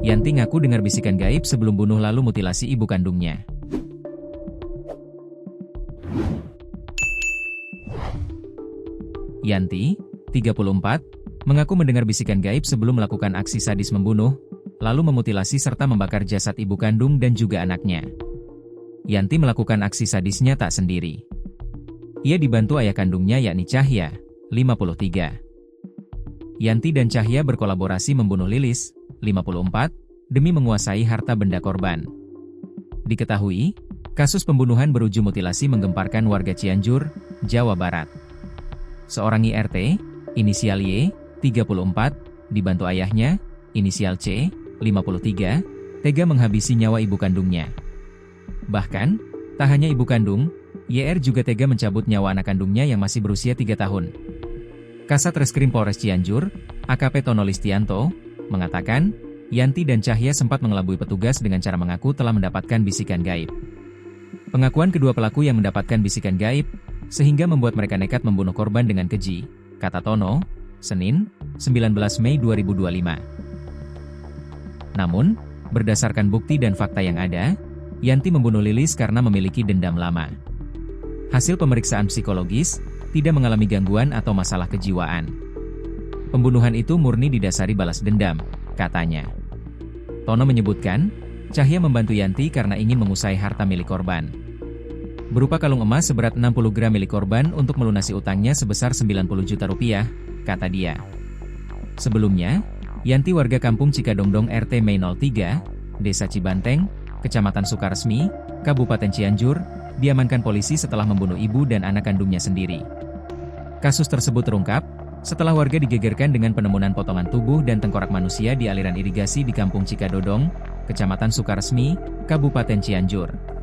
Yanti ngaku dengar bisikan gaib sebelum bunuh lalu mutilasi ibu kandungnya. Yanti, 34, mengaku mendengar bisikan gaib sebelum melakukan aksi sadis membunuh, lalu memutilasi serta membakar jasad ibu kandung dan juga anaknya. Yanti melakukan aksi sadisnya tak sendiri. Ia dibantu ayah kandungnya yakni Cahya, 53. Yanti dan Cahya berkolaborasi membunuh Lilis, 54, demi menguasai harta benda korban. Diketahui, kasus pembunuhan berujung mutilasi menggemparkan warga Cianjur, Jawa Barat. Seorang IRT, inisial Y, 34, dibantu ayahnya, inisial C, 53, tega menghabisi nyawa ibu kandungnya. Bahkan, tak hanya ibu kandung, YR juga tega mencabut nyawa anak kandungnya yang masih berusia 3 tahun. Kasat Reskrim Polres Cianjur, AKP Tono Listianto, mengatakan, Yanti dan Cahya sempat mengelabui petugas dengan cara mengaku telah mendapatkan bisikan gaib. Pengakuan kedua pelaku yang mendapatkan bisikan gaib, sehingga membuat mereka nekat membunuh korban dengan keji, kata Tono, Senin, 19 Mei 2025. Namun, berdasarkan bukti dan fakta yang ada, Yanti membunuh Lilis karena memiliki dendam lama. Hasil pemeriksaan psikologis, tidak mengalami gangguan atau masalah kejiwaan. Pembunuhan itu murni didasari balas dendam, katanya. Tono menyebutkan, Cahya membantu Yanti karena ingin mengusai harta milik korban. Berupa kalung emas seberat 60 gram milik korban untuk melunasi utangnya sebesar 90 juta rupiah, kata dia. Sebelumnya, Yanti warga kampung Cikadongdong RT Mei 03, Desa Cibanteng, Kecamatan Sukaresmi, Kabupaten Cianjur, diamankan polisi setelah membunuh ibu dan anak kandungnya sendiri. Kasus tersebut terungkap setelah warga digegerkan dengan penemuan potongan tubuh dan tengkorak manusia di aliran irigasi di Kampung Cikadodong, Kecamatan Sukaresmi, Kabupaten Cianjur.